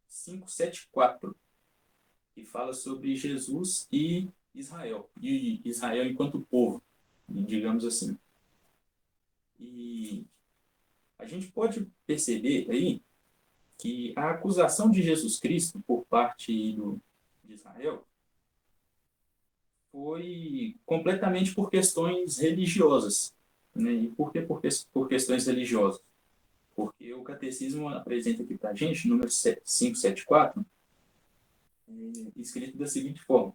574, que fala sobre Jesus e Israel enquanto povo, digamos assim. E a gente pode perceber aí que a acusação de Jesus Cristo por parte de Israel foi completamente por questões religiosas. Né? E por que por questões religiosas? Porque o catecismo apresenta aqui para a gente, número 574, escrito da seguinte forma: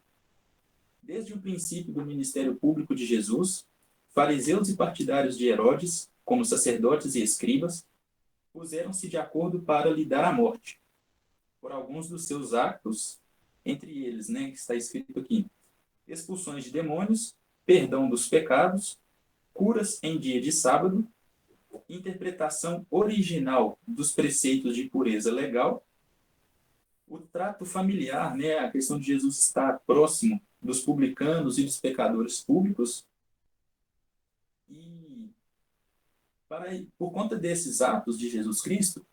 desde o princípio do ministério público de Jesus, fariseus e partidários de Herodes, como sacerdotes e escribas, puseram-se de acordo para lhe dar a morte, por alguns dos seus actos, entre eles, né, que está escrito aqui, expulsões de demônios, perdão dos pecados, curas em dia de sábado, interpretação original dos preceitos de pureza legal, o trato familiar, né, a questão de Jesus estar próximo dos publicanos e dos pecadores públicos, e por conta desses atos de Jesus Cristo,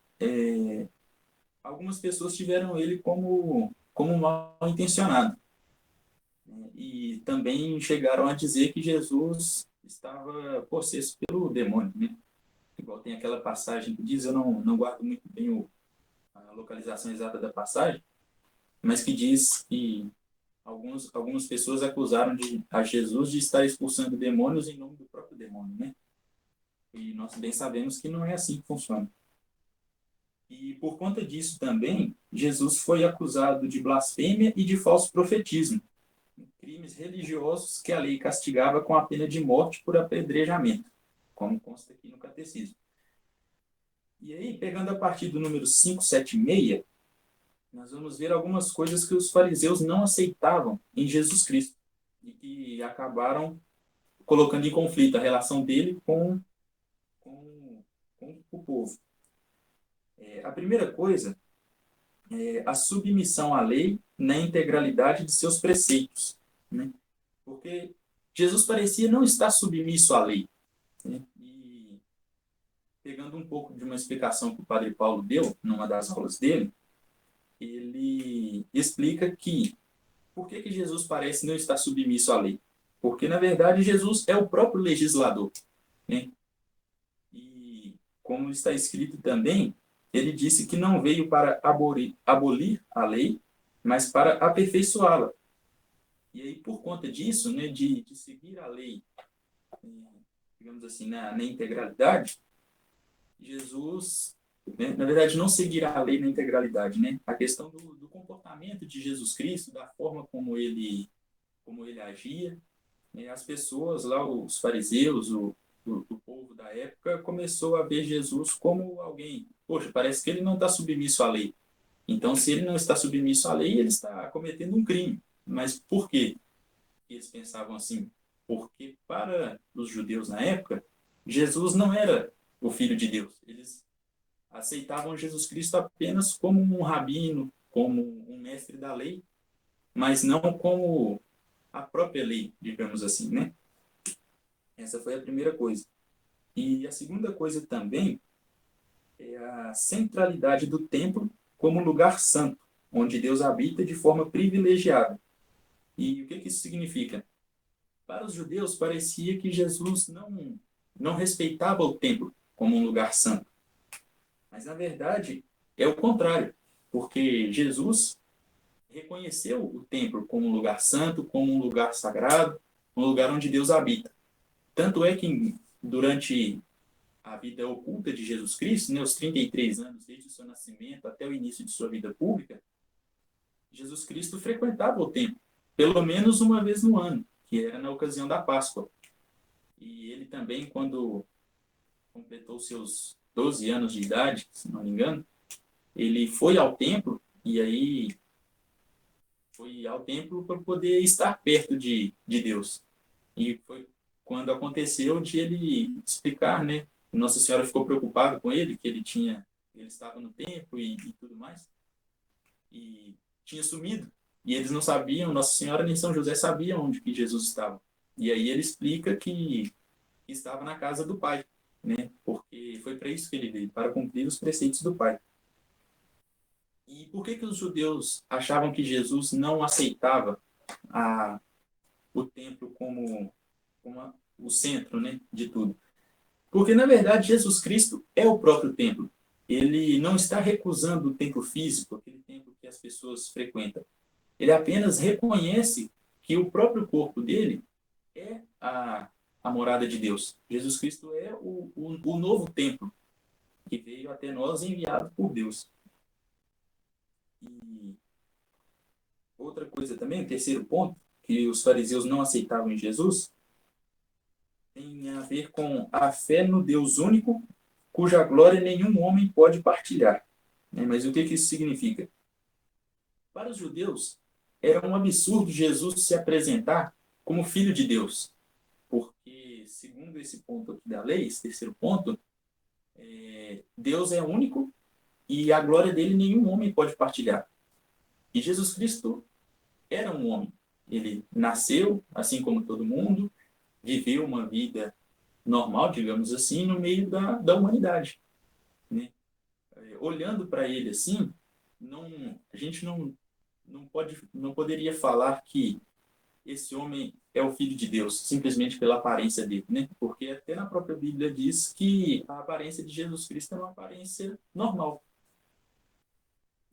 algumas pessoas tiveram ele como mal intencionado, né, e também chegaram a dizer que Jesus estava possesso pelo demônio, né? Igual tem aquela passagem que diz, eu não guardo muito bem a localização exata da passagem, mas que diz que algumas pessoas acusaram a Jesus de estar expulsando demônios em nome do próprio demônio, né? E nós bem sabemos que não é assim que funciona. E por conta disso também, Jesus foi acusado de blasfêmia e de falso profetismo, crimes religiosos que a lei castigava com a pena de morte por apedrejamento, como consta aqui no catecismo. E aí, pegando a partir do número 576, nós vamos ver algumas coisas que os fariseus não aceitavam em Jesus Cristo e que acabaram colocando em conflito a relação dele com, com o povo. A primeira coisa é a submissão à lei na integralidade de seus preceitos, né? Porque Jesus parecia não estar submisso à lei, né? E pegando um pouco de uma explicação que o padre Paulo deu numa das aulas dele, ele explica que por que Jesus parece não estar submisso à lei? Porque, na verdade, Jesus é o próprio legislador, né? E, como está escrito também, ele disse que não veio para abolir a lei, mas para aperfeiçoá-la. E aí, por conta disso, né, de seguir a lei, digamos assim, na integralidade, Jesus, né, na verdade, não seguirá a lei na integralidade, né? A questão do comportamento de Jesus Cristo, da forma como ele agia, né? As pessoas lá, os fariseus, o povo da época, começou a ver Jesus como alguém, poxa, parece que ele não está submisso à lei. Então, se ele não está submisso à lei, ele está cometendo um crime. Mas por quê? Eles pensavam assim, porque para os judeus na época, Jesus não era o filho de Deus. Eles aceitavam Jesus Cristo apenas como um rabino, como um mestre da lei, mas não como a própria lei, digamos assim, né? Essa foi a primeira coisa. E a segunda coisa também é a centralidade do templo como lugar santo, onde Deus habita de forma privilegiada. E o que isso significa? Para os judeus, parecia que Jesus não respeitava o templo como um lugar santo. Mas, na verdade, é o contrário, porque Jesus reconheceu o templo como um lugar santo, como um lugar sagrado, um lugar onde Deus habita. Tanto é que, durante a vida oculta de Jesus Cristo, né, os 33 anos, desde o seu nascimento até o início de sua vida pública, Jesus Cristo frequentava o templo, pelo menos uma vez no ano, que era na ocasião da Páscoa. E ele também, quando completou seus 12 anos de idade, se não me engano, ele foi ao templo e aí foi ao templo para poder estar perto de Deus. E foi quando aconteceu de ele explicar, né? Nossa Senhora ficou preocupada com ele, que ele estava no templo e tudo mais, e tinha sumido. E eles não sabiam, Nossa Senhora nem São José sabiam onde que Jesus estava. E aí ele explica que estava na casa do Pai, né? Porque foi para isso que ele veio, para cumprir os preceitos do Pai. por que os judeus achavam que Jesus não aceitava o templo como o centro, né, de tudo? Porque, na verdade, Jesus Cristo é o próprio templo. Ele não está recusando o templo físico, aquele templo que as pessoas frequentam. Ele apenas reconhece que o próprio corpo dele é a morada de Deus. Jesus Cristo é o novo templo que veio até nós enviado por Deus. E outra coisa também, o terceiro ponto, que os fariseus não aceitavam em Jesus, tem a ver com a fé no Deus único, cuja glória nenhum homem pode partilhar. Mas o que isso significa? Para os judeus, era um absurdo Jesus se apresentar como filho de Deus, porque, segundo esse ponto aqui da lei, esse terceiro ponto, Deus é único e a glória dele nenhum homem pode partilhar. E Jesus Cristo era um homem. Ele nasceu, assim como todo mundo, viveu uma vida normal, digamos assim, no meio da humanidade. Né? Olhando para ele assim, a gente não poderia falar que esse homem é o filho de Deus, simplesmente pela aparência dele, né? Porque até na própria Bíblia diz que a aparência de Jesus Cristo é uma aparência normal.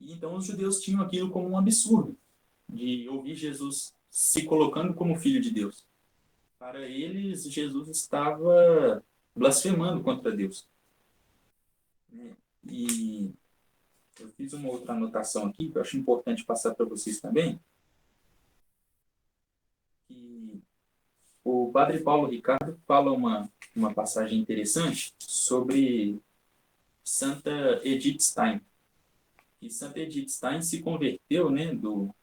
E então os judeus tinham aquilo como um absurdo, de ouvir Jesus se colocando como filho de Deus. Para eles, Jesus estava blasfemando contra Deus. E eu fiz uma outra anotação aqui, que eu acho importante passar para vocês também, que o padre Paulo Ricardo fala uma passagem interessante sobre Santa Edith Stein. E Santa Edith Stein se converteu, né, do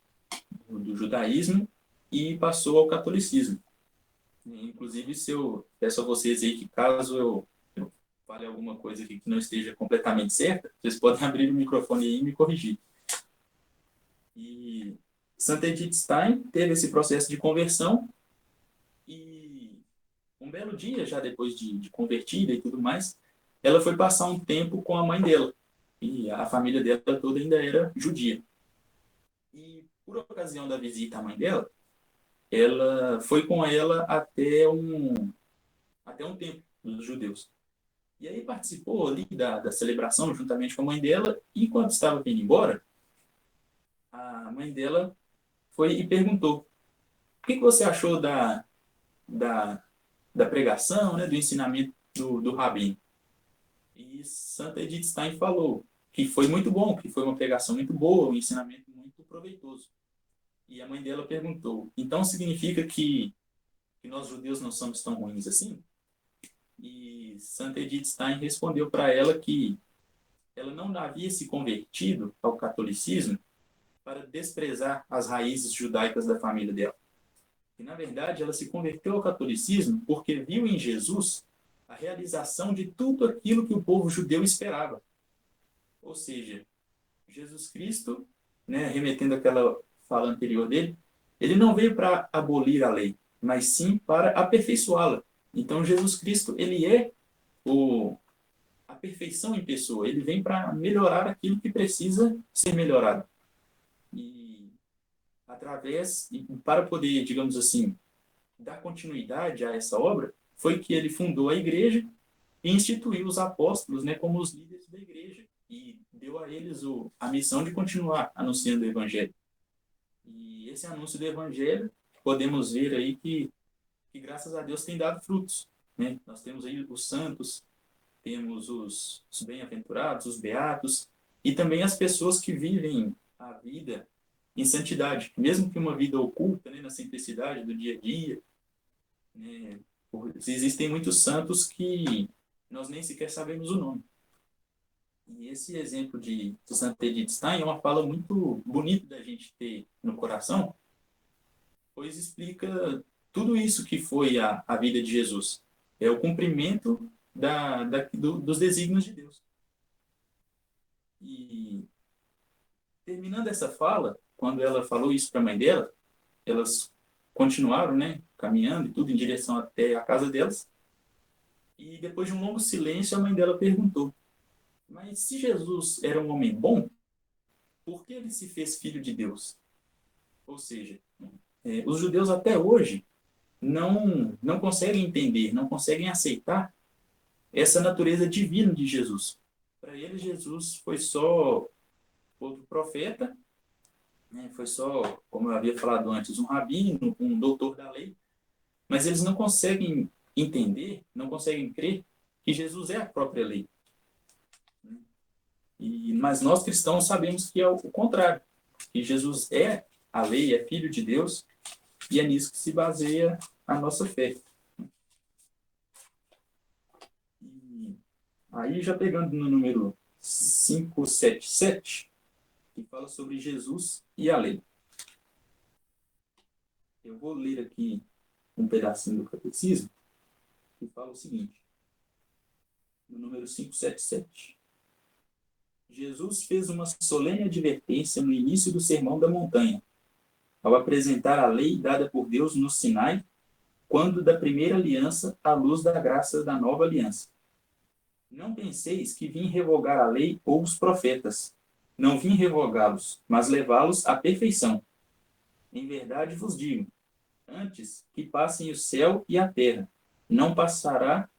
judaísmo e passou ao catolicismo. Inclusive, se eu peço a vocês aí que caso eu fale alguma coisa aqui que não esteja completamente certa, vocês podem abrir o microfone aí e me corrigir. E Santa Edith Stein teve esse processo de conversão e um belo dia, já depois de convertida e tudo mais, ela foi passar um tempo com a mãe dela. E a família dela toda ainda era judia. E por ocasião da visita à mãe dela, ela foi com ela até um templo dos judeus. E aí participou ali da celebração juntamente com a mãe dela, e quando estava vindo embora, a mãe dela foi e perguntou: o que você achou da, da pregação, né, do ensinamento do Rabino? E Santa Edith Stein falou que foi muito bom, que foi uma pregação muito boa, um ensinamento muito proveitoso. E a mãe dela perguntou: então significa que nós judeus não somos tão ruins assim? E Santa Edith Stein respondeu para ela que ela não havia se convertido ao catolicismo para desprezar as raízes judaicas da família dela. E, na verdade, ela se converteu ao catolicismo porque viu em Jesus a realização de tudo aquilo que o povo judeu esperava. Ou seja, Jesus Cristo, né, remetendo àquela fala anterior dele, ele não veio para abolir a lei, mas sim para aperfeiçoá-la. Então, Jesus Cristo, ele é a perfeição em pessoa. Ele vem para melhorar aquilo que precisa ser melhorado. E para poder, digamos assim, dar continuidade a essa obra, foi que ele fundou a igreja e instituiu os apóstolos, né, como os líderes da igreja, e deu a eles a missão de continuar anunciando o evangelho. E esse anúncio do evangelho, podemos ver aí que graças a Deus tem dado frutos, né? Nós temos aí os santos, temos os bem-aventurados, os beatos, e também as pessoas que vivem a vida em santidade, mesmo que uma vida oculta, né, na simplicidade do dia a dia, né? Existem muitos santos que nós nem sequer sabemos o nome. E esse exemplo de Santa Edith Stein é uma fala muito bonita da gente ter no coração, pois explica tudo isso que foi a vida de Jesus. É o cumprimento dos desígnios de Deus. E terminando essa fala, quando ela falou isso para a mãe dela, elas continuaram, né, caminhando e tudo em direção até a casa delas. E depois de um longo silêncio, a mãe dela perguntou: mas se Jesus era um homem bom, por que ele se fez filho de Deus? Ou seja, os judeus até hoje não conseguem entender, não conseguem aceitar essa natureza divina de Jesus. Para eles, Jesus foi só outro profeta, né? Foi só, como eu havia falado antes, um rabino, um doutor da lei, mas eles não conseguem entender, não conseguem crer que Jesus é a própria lei. Mas nós cristãos sabemos que é o contrário, que Jesus é a lei, é filho de Deus, e é nisso que se baseia a nossa fé. E aí, já pegando no número 577, que fala sobre Jesus e a lei. Eu vou ler aqui um pedacinho do catecismo, que fala o seguinte, no número 577. Jesus fez uma solene advertência no início do Sermão da Montanha, ao apresentar a lei dada por Deus no Sinai, quando da primeira aliança à luz da graça da nova aliança. Não penseis que vim revogar a lei ou os profetas. Não vim revogá-los, mas levá-los à perfeição. Em verdade vos digo, antes que passem o céu e a terra, não passará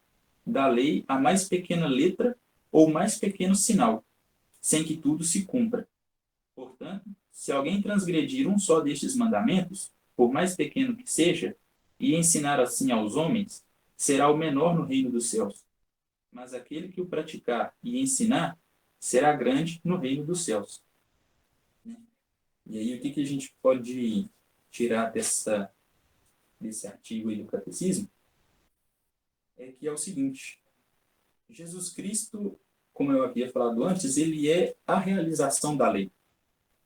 da lei a mais pequena letra ou mais pequeno sinal, sem que tudo se cumpra. Portanto, se alguém transgredir um só destes mandamentos, por mais pequeno que seja, e ensinar assim aos homens, será o menor no reino dos céus. Mas aquele que o praticar e ensinar, será grande no reino dos céus. E aí, o que a gente pode tirar desse artigo aí do Catecismo? É que é o seguinte, Jesus Cristo, como eu havia falado antes, ele é a realização da lei.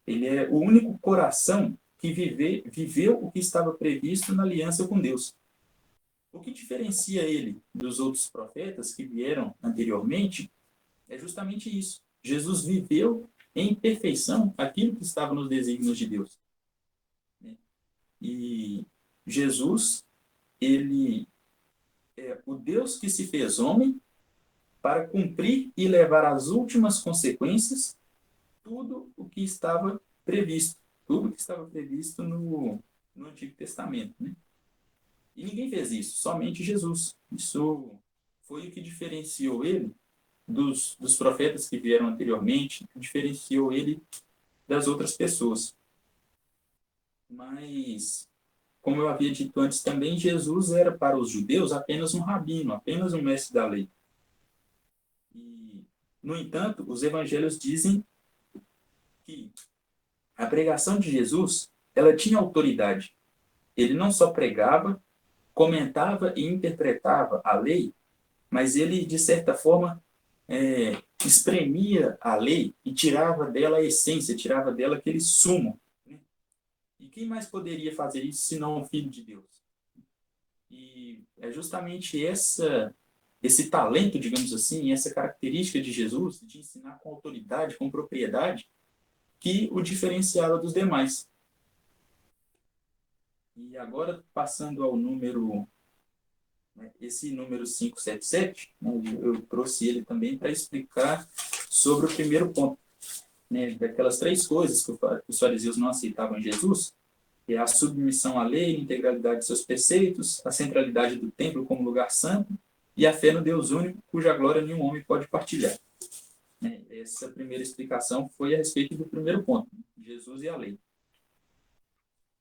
Ele é o único coração que viveu o que estava previsto na aliança com Deus. O que diferencia ele dos outros profetas que vieram anteriormente é justamente isso. Jesus viveu em perfeição aquilo que estava nos desígnios de Deus. E Jesus, ele é o Deus que se fez homem para cumprir e levar às últimas consequências tudo o que estava previsto. Tudo que estava previsto no Antigo Testamento. Né? E ninguém fez isso, somente Jesus. Isso foi o que diferenciou ele dos profetas que vieram anteriormente, diferenciou ele das outras pessoas. Mas, como eu havia dito antes também, Jesus era para os judeus apenas um rabino, apenas um mestre da lei. E, no entanto, os evangelhos dizem que a pregação de Jesus, ela tinha autoridade. Ele não só pregava, comentava e interpretava a lei, mas ele, de certa forma, espremia a lei e tirava dela a essência, tirava dela aquele sumo. Né? E quem mais poderia fazer isso senão o Filho de Deus? E é justamente esse talento, digamos assim, essa característica de Jesus, de ensinar com autoridade, com propriedade, que o diferenciava dos demais. E agora, passando ao número, esse número 577, né, eu trouxe ele também para explicar sobre o primeiro ponto, né, daquelas três coisas que os fariseus não aceitavam em Jesus, que é a submissão à lei, a integralidade de seus preceitos, a centralidade do templo como lugar santo e a fé no Deus único, cuja glória nenhum homem pode partilhar. Essa primeira explicação foi a respeito do primeiro ponto, Jesus e a lei.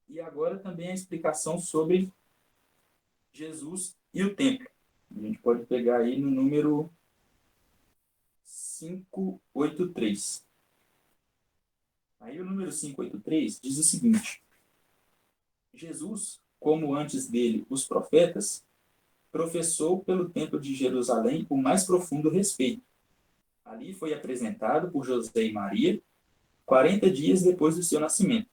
E agora também a explicação sobre Jesus e o templo. A gente pode pegar aí no número 583. Aí o número 583 diz o seguinte: Jesus, como antes dele os profetas, professou pelo templo de Jerusalém o mais profundo respeito. Ali foi apresentado por José e Maria, 40 dias depois do seu nascimento.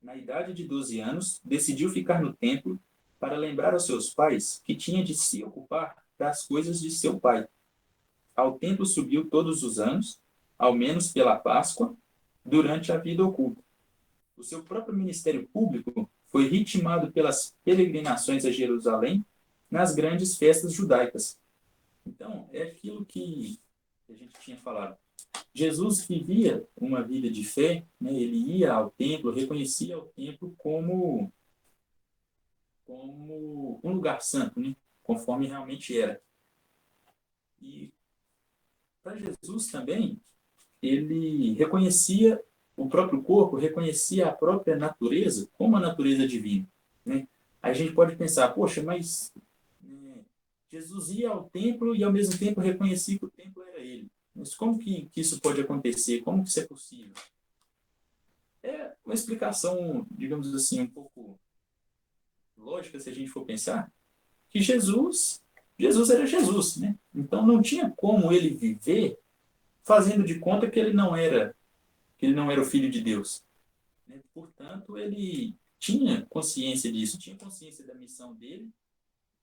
Na idade de 12 anos, decidiu ficar no templo para lembrar aos seus pais que tinha de se ocupar das coisas de seu pai. Ao templo subiu todos os anos, ao menos pela Páscoa, durante a vida oculta. O seu próprio ministério público foi ritmado pelas peregrinações a Jerusalém nas grandes festas judaicas. Então, é aquilo que a gente tinha falado. Jesus vivia uma vida de fé, né? Ele ia ao templo, reconhecia o templo como um lugar santo, né? Conforme realmente era. E para Jesus também, ele reconhecia o próprio corpo, reconhecia a própria natureza como a natureza divina, né? Aí a gente pode pensar, poxa, mas Jesus ia ao templo e ao mesmo tempo reconhecia que o templo era ele. Mas como que isso pode acontecer? Como que isso é possível? É uma explicação, digamos assim, um pouco lógica, se a gente for pensar, que Jesus era Jesus, né? Então não tinha como ele viver fazendo de conta que ele não era o filho de Deus, né? Portanto, ele tinha consciência disso, tinha consciência da missão dele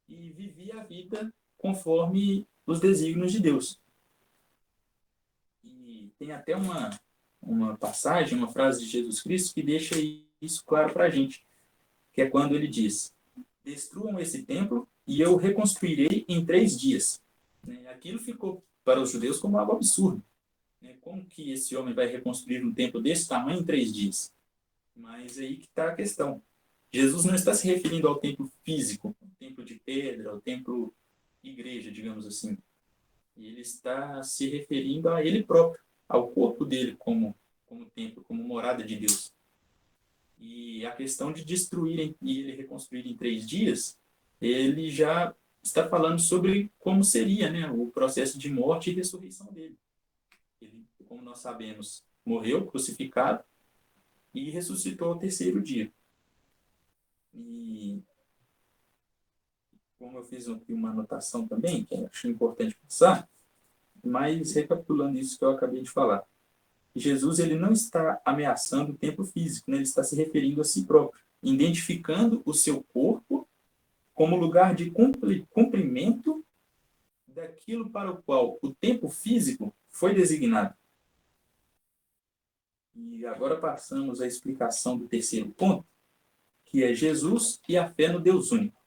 e vivia a vida conforme os desígnios de Deus. E tem até uma passagem, uma frase de Jesus Cristo que deixa isso claro para a gente, que é quando ele diz: destruam esse templo e eu reconstruirei em 3 dias. Né? Aquilo ficou para os judeus como algo absurdo. Né? Como que esse homem vai reconstruir um templo desse tamanho em 3 dias? Mas aí que está a questão. Jesus não está se referindo ao templo físico, ao templo de pedra, ao templo igreja, digamos assim. Ele está se referindo a ele próprio, ao corpo dele como templo, como morada de Deus. E a questão de destruir e ele reconstruir em 3 dias, ele já está falando sobre como seria, né, o processo de morte e ressurreição dele. Ele, como nós sabemos, morreu crucificado e ressuscitou ao terceiro dia. E como eu fiz aqui uma anotação também, que eu acho importante passar, mas recapitulando isso que eu acabei de falar. Jesus ele não está ameaçando o templo físico, né? Ele está se referindo a si próprio, identificando o seu corpo como lugar de cumprimento daquilo para o qual o tempo físico foi designado. E agora passamos à explicação do terceiro ponto, que é Jesus e a fé no Deus único,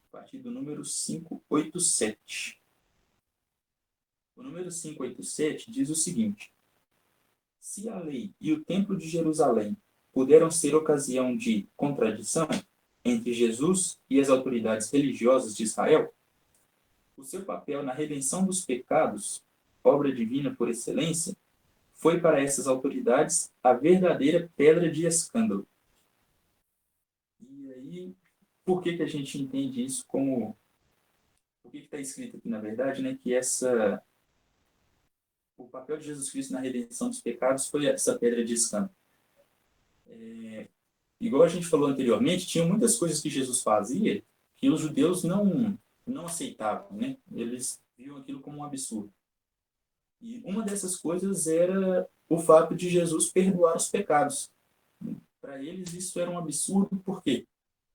a partir do número 587. O número 587 diz o seguinte: se a lei e o templo de Jerusalém puderam ser ocasião de contradição entre Jesus e as autoridades religiosas de Israel, o seu papel na redenção dos pecados, obra divina por excelência, foi para essas autoridades a verdadeira pedra de escândalo. E aí, por que a gente entende isso como... O que está escrito aqui, na verdade, né, que o papel de Jesus Cristo na redenção dos pecados foi essa pedra de escândalo. Igual a gente falou anteriormente, tinha muitas coisas que Jesus fazia que os judeus não aceitavam, né? Eles viam aquilo como um absurdo. E uma dessas coisas era o fato de Jesus perdoar os pecados. Para eles isso era um absurdo, porque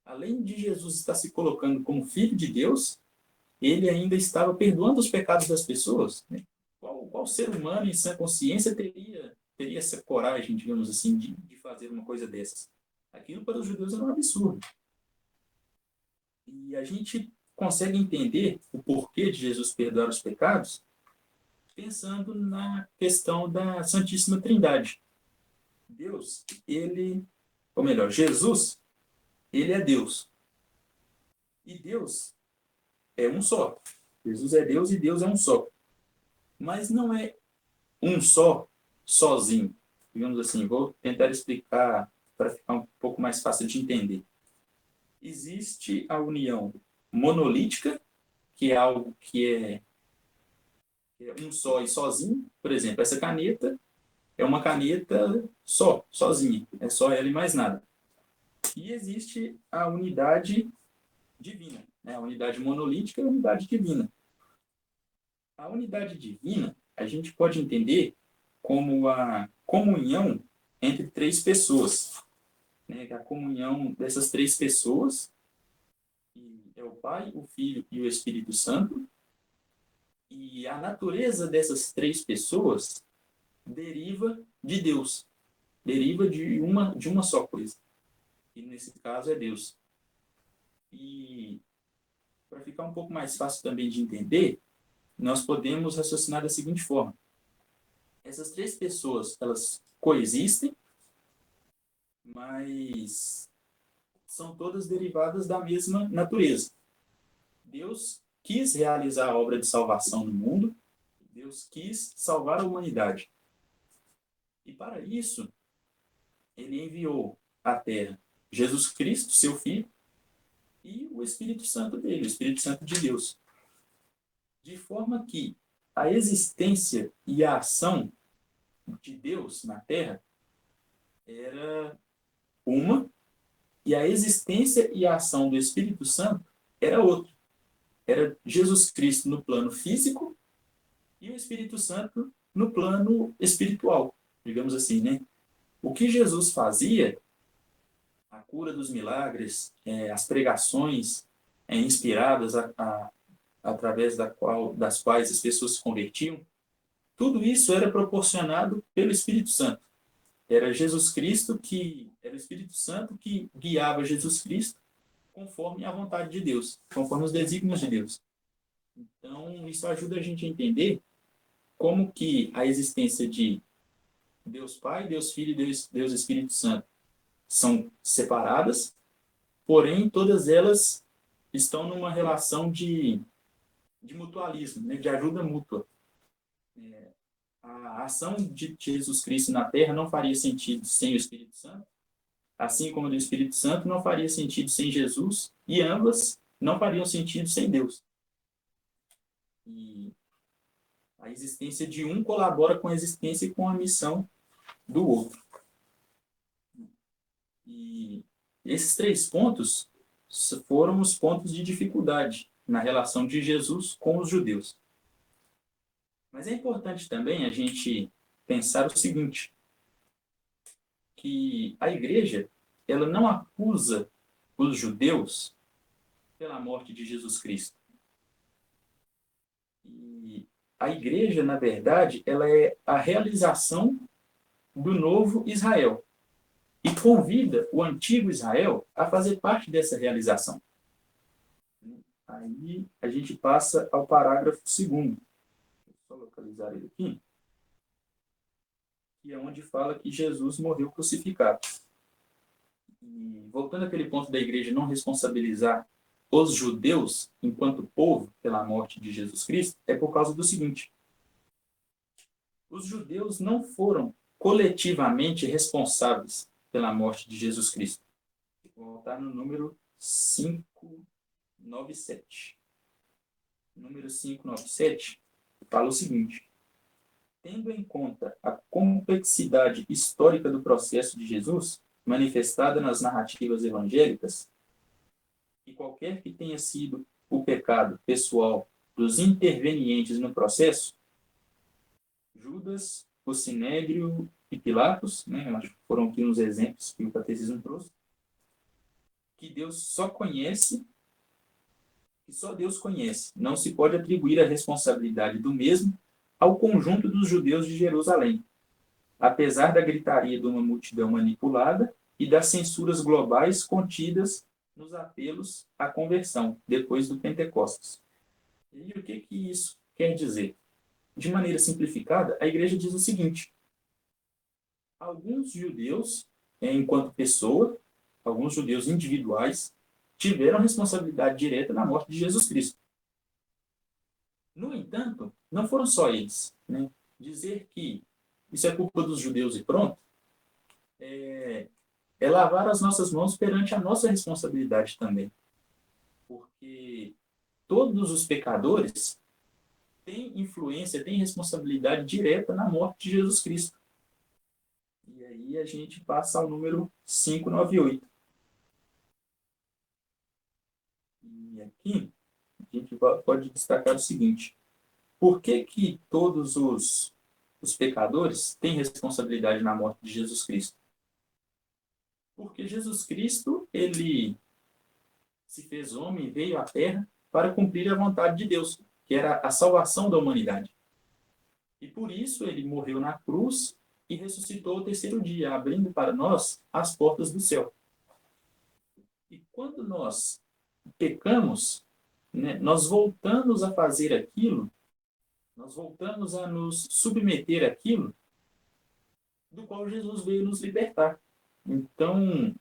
além de Jesus estar se colocando como filho de Deus, ele ainda estava perdoando os pecados das pessoas, né? Qual ser humano em sã consciência teria essa coragem, digamos assim, de fazer uma coisa dessas? Aquilo para os judeus era um absurdo. E a gente consegue entender o porquê de Jesus perdoar os pecados pensando na questão da Santíssima Trindade. Deus, ou melhor, Jesus, ele é Deus. E Deus é um só. Jesus é Deus e Deus é um só. Mas não é um só, sozinho. Digamos assim, vou tentar explicar para ficar um pouco mais fácil de entender. Existe a união monolítica, que é algo que é um só e sozinho. Por exemplo, essa caneta é uma caneta só, sozinha. É só ela e mais nada. E existe a unidade divina, né? A unidade monolítica e a unidade divina. A unidade divina, a gente pode entender como a comunhão entre 3 pessoas, né? A comunhão dessas 3 pessoas, que é o Pai, o Filho e o Espírito Santo, e a natureza dessas 3 pessoas deriva de Deus, deriva de uma só coisa, e nesse caso é Deus. E para ficar um pouco mais fácil também de entender, nós podemos raciocinar da seguinte forma: essas três pessoas, elas coexistem, mas são todas derivadas da mesma natureza. Deus quis realizar a obra de salvação no mundo, Deus quis salvar a humanidade. E para isso, ele enviou à Terra Jesus Cristo, seu Filho, e o Espírito Santo dele, o Espírito Santo de Deus. De forma que a existência e a ação de Deus na Terra era uma, e a existência e a ação do Espírito Santo era outra. Era Jesus Cristo no plano físico e o Espírito Santo no plano espiritual, digamos assim, né? O que Jesus fazia, a cura dos milagres, as pregações inspiradas através das quais as pessoas se convertiam, tudo isso era proporcionado pelo Espírito Santo. Era Jesus Cristo era o Espírito Santo que guiava Jesus Cristo conforme a vontade de Deus, conforme os desígnios de Deus. Então, isso ajuda a gente a entender como que a existência de Deus Pai, Deus Filho e Deus Espírito Santo são separadas, porém todas elas estão numa relação de mutualismo, né, de ajuda mútua. A ação de Jesus Cristo na Terra não faria sentido sem o Espírito Santo, assim como a do Espírito Santo não faria sentido sem Jesus, e ambas não fariam sentido sem Deus. E a existência de um colabora com a existência e com a missão do outro. E esses três pontos foram os pontos de dificuldade na relação de Jesus com os judeus. Mas é importante também a gente pensar o seguinte, que a igreja, ela não acusa os judeus pela morte de Jesus Cristo. E a igreja, na verdade, ela é a realização do novo Israel. E convida o antigo Israel a fazer parte dessa realização. Aí a gente passa ao parágrafo 2º. Vou só localizar ele aqui. Que é onde fala que Jesus morreu crucificado. E voltando àquele ponto da igreja não responsabilizar os judeus enquanto povo pela morte de Jesus Cristo, é por causa do seguinte. Os judeus não foram coletivamente responsáveis pela morte de Jesus Cristo. Vou voltar no número 597. Número 597 fala o seguinte. Tendo em conta a complexidade histórica do processo de Jesus, manifestada nas narrativas evangélicas, e qualquer que tenha sido o pecado pessoal dos intervenientes no processo, Judas, o Sinédrio e Pilatos, né, acho que foram aqui uns exemplos que o catecismo trouxe, que Deus só conhece, que só Deus conhece. Não se pode atribuir a responsabilidade do mesmo ao conjunto dos judeus de Jerusalém, apesar da gritaria de uma multidão manipulada e das censuras globais contidas nos apelos à conversão, depois do Pentecostes. E o que isso quer dizer? De maneira simplificada, a igreja diz o seguinte: alguns judeus, enquanto pessoa, alguns judeus individuais, tiveram responsabilidade direta na morte de Jesus Cristo. No entanto, não foram só eles. Né? Dizer que isso é culpa dos judeus e pronto, é lavar as nossas mãos perante a nossa responsabilidade também. Porque todos os pecadores têm influência, têm responsabilidade direta na morte de Jesus Cristo. E aí a gente passa ao número 598. E aqui a gente pode destacar o seguinte. Por que todos os pecadores têm responsabilidade na morte de Jesus Cristo? Porque Jesus Cristo, ele se fez homem e veio à Terra para cumprir a vontade de Deus, que era a salvação da humanidade. E por isso ele morreu na cruz e ressuscitou ao terceiro dia, abrindo para nós as portas do céu. E quando nós pecamos, né, nós voltamos a fazer aquilo Nós voltamos a nos submeter àquilo do qual Jesus veio nos libertar. Então,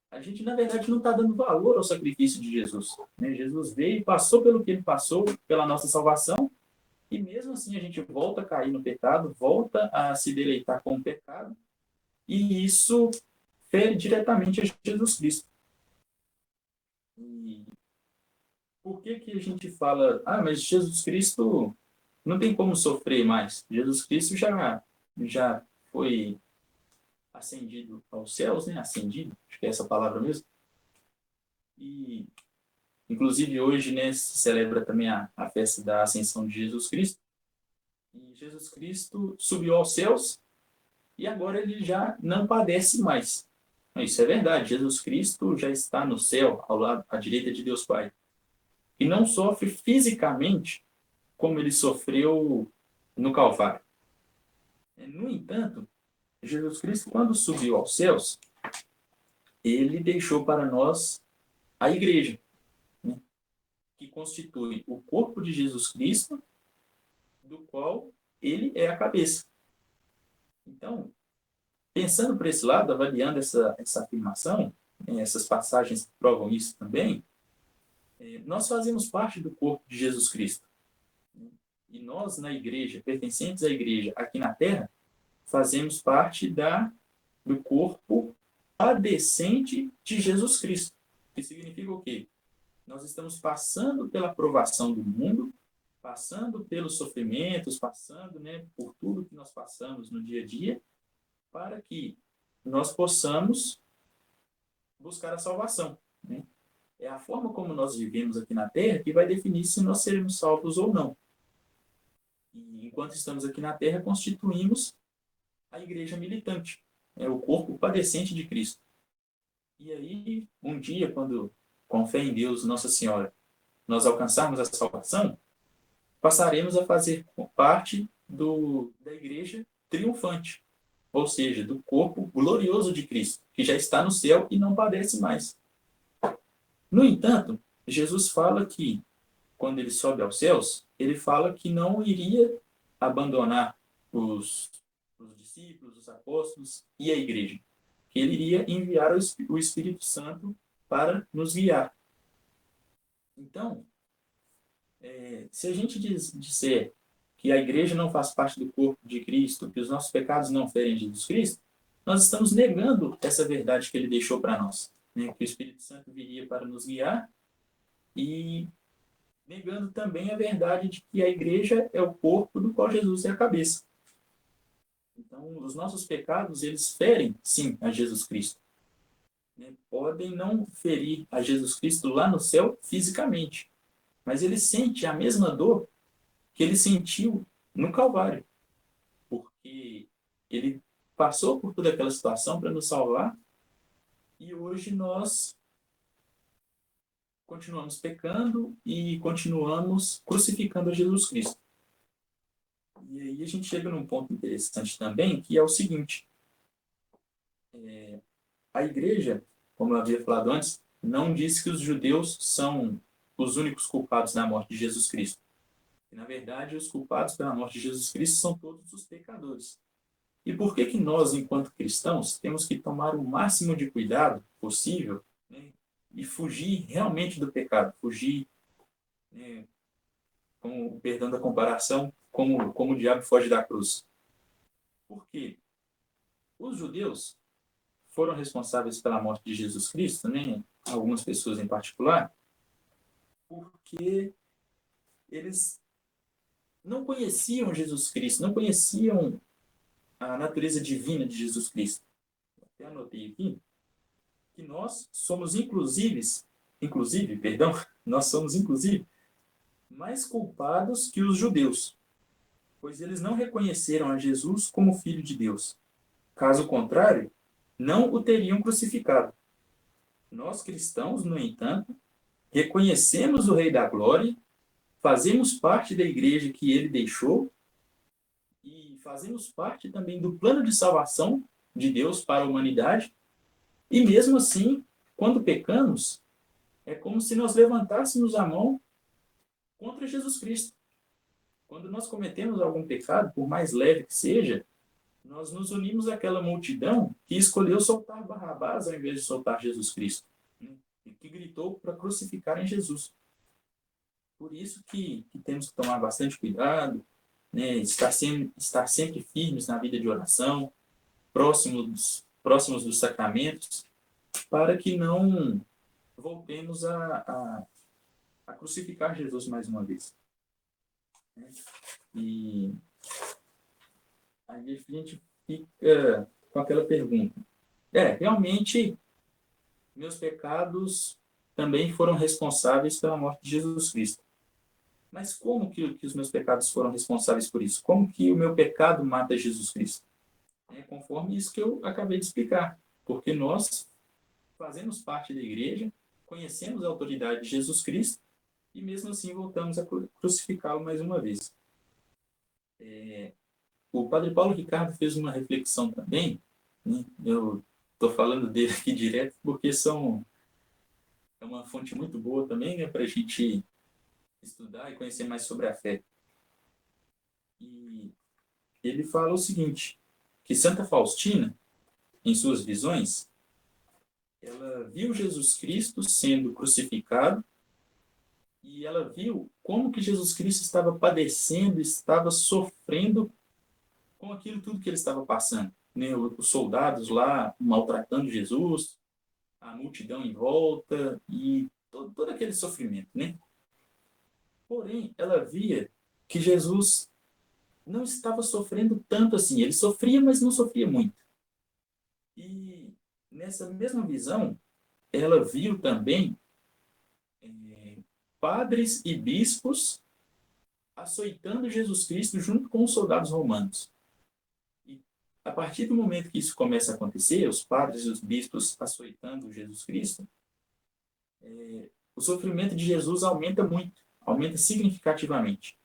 a gente, na verdade, não está dando valor ao sacrifício de Jesus, né? Jesus veio e passou pelo que ele passou, pela nossa salvação, e mesmo assim a gente volta a cair no pecado, volta a se deleitar com o pecado, e isso fere diretamente a Jesus Cristo. E por que que a gente fala, mas Jesus Cristo não tem como sofrer mais? Jesus Cristo já foi ascendido aos céus, né? Ascendido, acho que é essa palavra mesmo. E, inclusive, hoje, né, se celebra também a festa da ascensão de Jesus Cristo. E Jesus Cristo subiu aos céus e agora ele já não padece mais. Isso é verdade, Jesus Cristo já está no céu, ao lado, à direita de Deus Pai. E não sofre fisicamente como ele sofreu no Calvário. No entanto, Jesus Cristo, quando subiu aos céus, ele deixou para nós a igreja, né, que constitui o corpo de Jesus Cristo, do qual ele é a cabeça. Então, pensando por esse lado, avaliando essa afirmação, essas passagens que provam isso também, nós fazemos parte do corpo de Jesus Cristo. E nós, na igreja, pertencentes à igreja aqui na Terra, fazemos parte do corpo padecente de Jesus Cristo. Que significa o quê? Nós estamos passando pela provação do mundo, passando pelos sofrimentos, passando, né, por tudo que nós passamos no dia a dia, para que nós possamos buscar a salvação, né? É a forma como nós vivemos aqui na Terra que vai definir se nós seremos salvos ou não. E enquanto estamos aqui na Terra, constituímos a igreja militante, o corpo padecente de Cristo. E aí, um dia, quando, com fé em Deus, Nossa Senhora, nós alcançarmos a salvação, passaremos a fazer parte da igreja triunfante, ou seja, do corpo glorioso de Cristo, que já está no céu e não padece mais. No entanto, Jesus fala que, quando ele sobe aos céus, ele fala que não iria abandonar os discípulos, os apóstolos e a igreja. Que ele iria enviar o Espírito Santo para nos guiar. Então, se a gente disser que a igreja não faz parte do corpo de Cristo, que os nossos pecados não ferem Jesus Cristo, nós estamos negando essa verdade que ele deixou para nós, né? Que o Espírito Santo viria para nos guiar, e negando também a verdade de que a igreja é o corpo do qual Jesus é a cabeça. Então, os nossos pecados, eles ferem, sim, a Jesus Cristo, né? Podem não ferir a Jesus Cristo lá no céu fisicamente, mas ele sente a mesma dor que ele sentiu no Calvário, porque ele passou por toda aquela situação para nos salvar, e hoje nós continuamos pecando e continuamos crucificando a Jesus Cristo. E aí a gente chega num ponto interessante também, que é o seguinte: a igreja, como eu havia falado antes, não diz que os judeus são os únicos culpados da morte de Jesus Cristo. E, na verdade, os culpados pela morte de Jesus Cristo são todos os pecadores. E por que que nós, enquanto cristãos, temos que tomar o máximo de cuidado possível, né, e fugir realmente do pecado, fugir, né, com o perdão da comparação, como o diabo foge da cruz? Porque os judeus foram responsáveis pela morte de Jesus Cristo, né, algumas pessoas em particular, porque eles não conheciam Jesus Cristo, não conheciam a natureza divina de Jesus Cristo. Até anotei aqui que nós somos nós somos inclusive mais culpados que os judeus, pois eles não reconheceram a Jesus como filho de Deus. Caso contrário, não o teriam crucificado. Nós cristãos, no entanto, reconhecemos o Rei da Glória, fazemos parte da igreja que ele deixou e fazemos parte também do plano de salvação de Deus para a humanidade. E mesmo assim, quando pecamos, é como se nós levantássemos a mão contra Jesus Cristo. Quando nós cometemos algum pecado, por mais leve que seja, nós nos unimos àquela multidão que escolheu soltar Barrabás ao invés de soltar Jesus Cristo, né? E que gritou para crucificarem Jesus. Por isso que temos que tomar bastante cuidado, né? Estar sempre firmes na vida de oração, próximos dos sacramentos, para que não voltemos a crucificar Jesus mais uma vez, né? E aí a gente fica com aquela pergunta. Realmente, meus pecados também foram responsáveis pela morte de Jesus Cristo. Mas como que os meus pecados foram responsáveis por isso? Como que o meu pecado mata Jesus Cristo? Conforme isso que eu acabei de explicar. Porque nós fazemos parte da igreja, conhecemos a autoridade de Jesus Cristo e mesmo assim voltamos a crucificá-lo mais uma vez. O padre Paulo Ricardo fez uma reflexão também, né? Eu estou falando dele aqui direto porque é uma fonte muito boa também, né, para a gente estudar e conhecer mais sobre a fé. E ele fala o seguinte, que Santa Faustina, em suas visões, ela viu Jesus Cristo sendo crucificado e ela viu como que Jesus Cristo estava padecendo, estava sofrendo com aquilo tudo que ele estava passando, né? Os soldados lá maltratando Jesus, a multidão em volta e todo aquele sofrimento, né? Porém, ela via que Jesus não estava sofrendo tanto assim. Ele sofria, mas não sofria muito. E nessa mesma visão, ela viu também padres e bispos açoitando Jesus Cristo junto com os soldados romanos. E a partir do momento que isso começa a acontecer, os padres e os bispos açoitando Jesus Cristo, o sofrimento de Jesus aumenta muito, aumenta significativamente,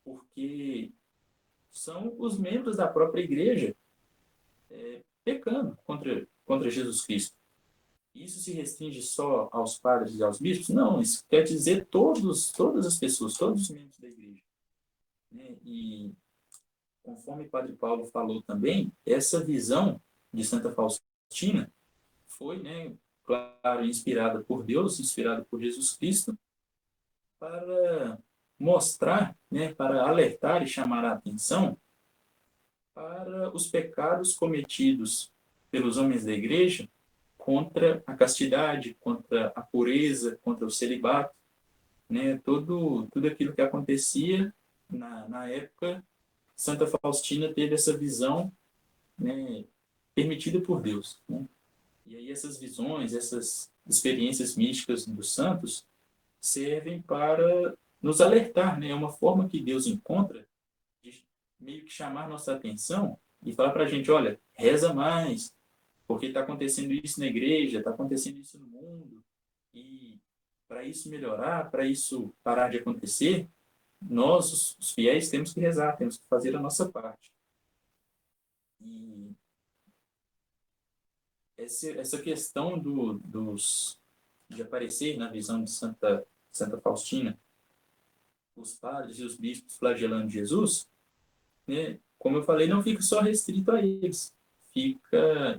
porque são os membros da própria igreja pecando contra Jesus Cristo. Isso se restringe só aos padres e aos bispos? Não, isso quer dizer todas as pessoas, todos os membros da igreja, né? E conforme o Padre Paulo falou também, essa visão de Santa Faustina foi, né, claro, inspirada por Deus, inspirada por Jesus Cristo, para mostrar, né, para alertar e chamar a atenção para os pecados cometidos pelos homens da igreja contra a castidade, contra a pureza, contra o celibato, né? Tudo aquilo que acontecia na época, Santa Faustina teve essa visão, né, permitida por Deus, né? E aí essas visões, essas experiências místicas dos santos servem para nos alertar, né? É uma forma que Deus encontra de meio que chamar nossa atenção e falar para a gente, olha, reza mais, porque está acontecendo isso na igreja, está acontecendo isso no mundo, e para isso melhorar, para isso parar de acontecer, nós, os fiéis, temos que rezar, temos que fazer a nossa parte. E essa questão de aparecer na visão de Santa Faustina, os padres e os bispos flagelando Jesus, né, como eu falei, não fica só restrito a eles,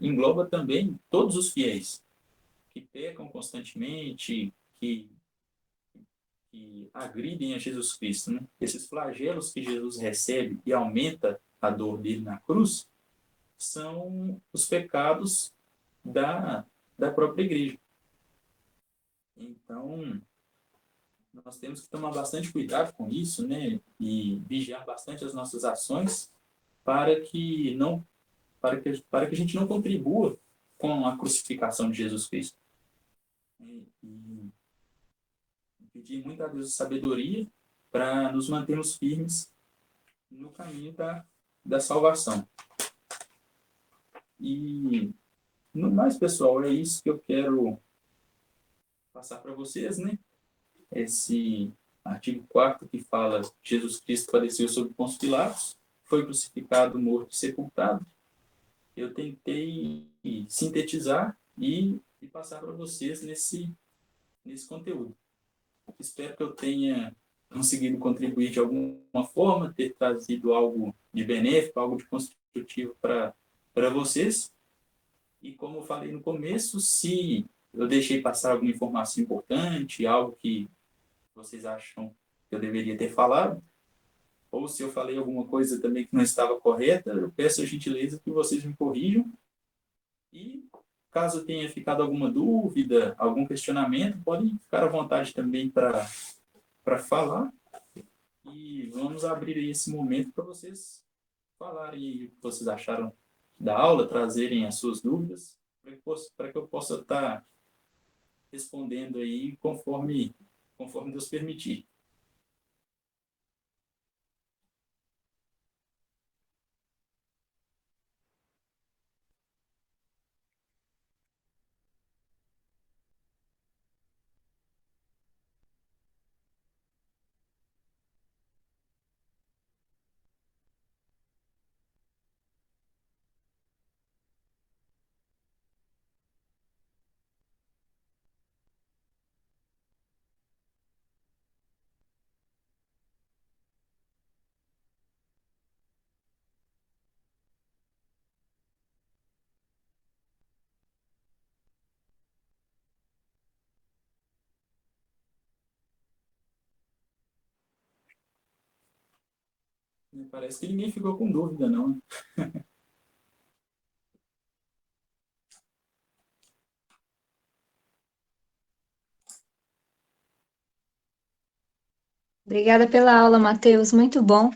engloba também todos os fiéis que pecam constantemente, que agridem a Jesus Cristo, né? Esses flagelos que Jesus recebe e aumenta a dor dele na cruz são os pecados da própria igreja. Então, nós temos que tomar bastante cuidado com isso, né? E vigiar bastante as nossas ações para que a gente não contribua com a crucificação de Jesus Cristo. E pedir muito a Deus sabedoria para nos mantermos firmes no caminho da salvação. E, no mais, pessoal, é isso que eu quero passar para vocês, né? Esse artigo 4º que fala que Jesus Cristo padeceu sob Pôncio Pilatos, foi crucificado, morto e sepultado. Eu tentei sintetizar e passar para vocês nesse conteúdo. Espero que eu tenha conseguido contribuir de alguma forma, ter trazido algo de benéfico, algo de construtivo para vocês. E como eu falei no começo, se eu deixei passar alguma informação importante, algo que vocês acham que eu deveria ter falado, ou se eu falei alguma coisa também que não estava correta, eu peço a gentileza que vocês me corrijam. E caso tenha ficado alguma dúvida, algum questionamento, podem ficar à vontade também para falar. E vamos abrir aí esse momento para vocês falarem o que vocês acharam da aula, trazerem as suas dúvidas, para que eu possa estar respondendo aí conforme Deus permitir. Parece que ninguém ficou com dúvida, não. Obrigada pela aula, Matheus. Muito bom.